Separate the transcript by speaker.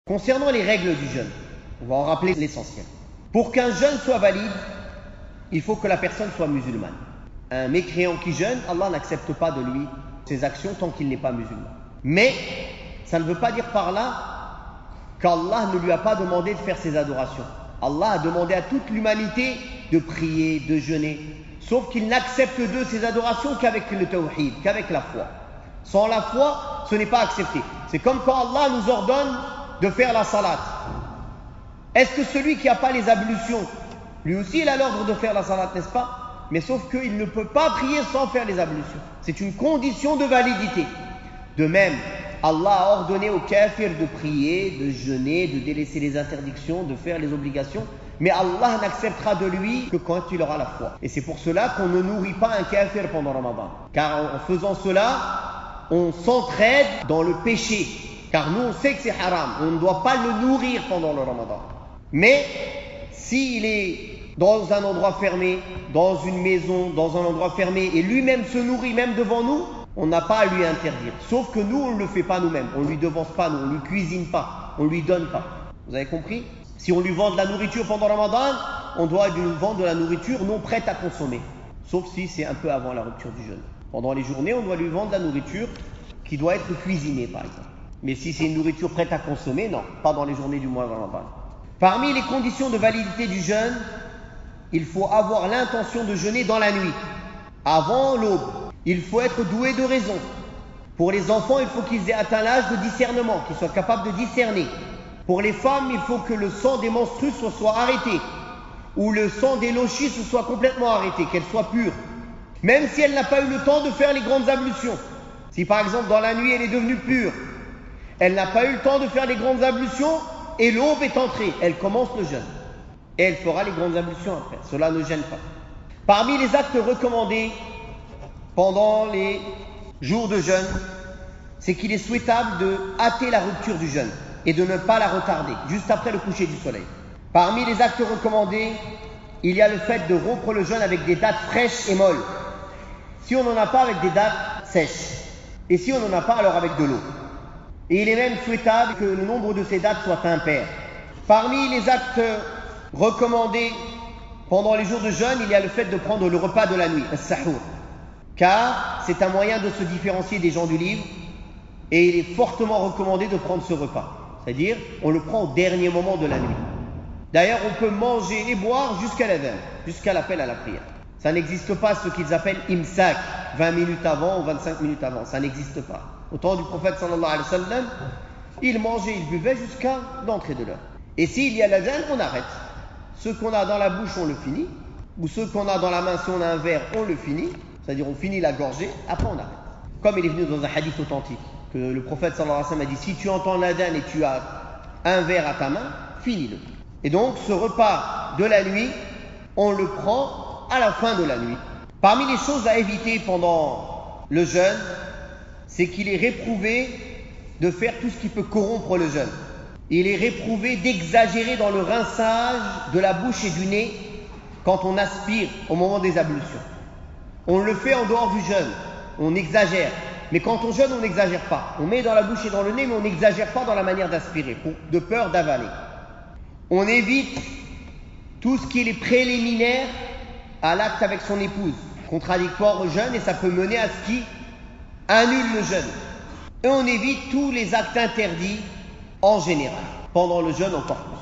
Speaker 1: Concernant les règles du jeûne, on va en rappeler l'essentiel. Pour qu'un jeûne soit valide, il faut que la personne soit musulmane. Un mécréant qui jeûne, Allah n'accepte pas de lui ses actions tant qu'il n'est pas musulman. Mais ça ne veut pas dire par là qu'Allah ne lui a pas demandé de faire ses adorations. Allah a demandé à toute l'humanité de prier, de jeûner, sauf qu'il n'accepte d'eux ces adorations qu'avec le tawhid, qu'avec la foi. Sans la foi, ce n'est pas accepté. C'est comme quand Allah nous ordonne de faire la salat. Est-ce que celui qui n'a pas les ablutions, lui aussi il a l'ordre de faire la salat, n'est-ce pas? Mais sauf qu'il ne peut pas prier sans faire les ablutions. C'est une condition de validité. De même, Allah a ordonné aux kafirs de prier, de jeûner, de délaisser les interdictions, de faire les obligations, mais Allah n'acceptera de lui que quand il aura la foi. Et c'est pour cela qu'on ne nourrit pas un kafir pendant Ramadan. Car en faisant cela, on s'entraide dans le péché. Car nous, on sait que c'est haram. On ne doit pas le nourrir pendant le Ramadan. Mais s'il est dans un endroit fermé, dans une maison, dans un endroit fermé, et lui-même se nourrit même devant nous, on n'a pas à lui interdire. Sauf que nous, on ne le fait pas nous-mêmes. On ne lui devance pas, nous, on ne lui cuisine pas, on ne lui donne pas. Vous avez compris? Si on lui vend de la nourriture pendant Ramadan, on doit lui vendre de la nourriture non prête à consommer. Sauf si c'est un peu avant la rupture du jeûne. Pendant les journées, on doit lui vendre de la nourriture qui doit être cuisinée, par exemple. Mais si c'est une nourriture prête à consommer, non, pas dans les journées du mois de Ramadan. Parmi les conditions de validité du jeûne, il faut avoir l'intention de jeûner dans la nuit, avant l'aube. Il faut être doué de raison. Pour les enfants, il faut qu'ils aient atteint l'âge de discernement, qu'ils soient capables de discerner. Pour les femmes, il faut que le sang des menstrues soit arrêté, ou le sang des lochis soit complètement arrêté, qu'elle soit pure. Même si elle n'a pas eu le temps de faire les grandes ablutions. Si par exemple dans la nuit elle est devenue pure, elle n'a pas eu le temps de faire les grandes ablutions et l'aube est entrée, elle commence le jeûne. Et elle fera les grandes ablutions après, cela ne gêne pas. Parmi les actes recommandés pendant les jours de jeûne, c'est qu'il est souhaitable de hâter la rupture du jeûne et de ne pas la retarder, juste après le coucher du soleil. Parmi les actes recommandés, il y a le fait de rompre le jeûne avec des dattes fraîches et molles. Si on n'en a pas, avec des dattes sèches. Et si on n'en a pas, alors avec de l'eau. Et il est même souhaitable que le nombre de ces dates soit impair. Parmi les actes recommandés pendant les jours de jeûne, il y a le fait de prendre le repas de la nuit, as-sahour. Car c'est un moyen de se différencier des gens du livre et il est fortement recommandé de prendre ce repas. C'est-à-dire, on le prend au dernier moment de la nuit. D'ailleurs, on peut manger et boire jusqu'à l'adhan, jusqu'à l'appel à la prière. Ça n'existe pas ce qu'ils appellent imsak, 20 minutes avant ou 25 minutes avant. Ça n'existe pas. Au temps du prophète sallallahu alayhi wa sallam, il mangeait, il buvait jusqu'à l'entrée de l'heure. Et s'il y a l'adhan, on arrête. Ce qu'on a dans la bouche, on le finit. Ou ce qu'on a dans la main, si on a un verre, on le finit. C'est-à-dire, on finit la gorgée, après on arrête. Comme il est venu dans un hadith authentique, que le prophète sallallahu alayhi wa sallam a dit, si tu entends l'adhan et tu as un verre à ta main, finis-le. Et donc, ce repas de la nuit, on le prend à la fin de la nuit. Parmi les choses à éviter pendant le jeûne, c'est qu'il est réprouvé de faire tout ce qui peut corrompre le jeûne. Il est réprouvé d'exagérer dans le rinçage de la bouche et du nez quand on aspire au moment des ablutions. On le fait en dehors du jeûne, on exagère. Mais quand on jeûne, on n'exagère pas. On met dans la bouche et dans le nez, mais on n'exagère pas dans la manière d'aspirer, de peur d'avaler. On évite tout ce qui est les préliminaires à l'acte avec son épouse, contradictoire au jeûne, et ça peut mener à ce qui annule le jeûne. Et on évite tous les actes interdits en général, pendant le jeûne encore plus.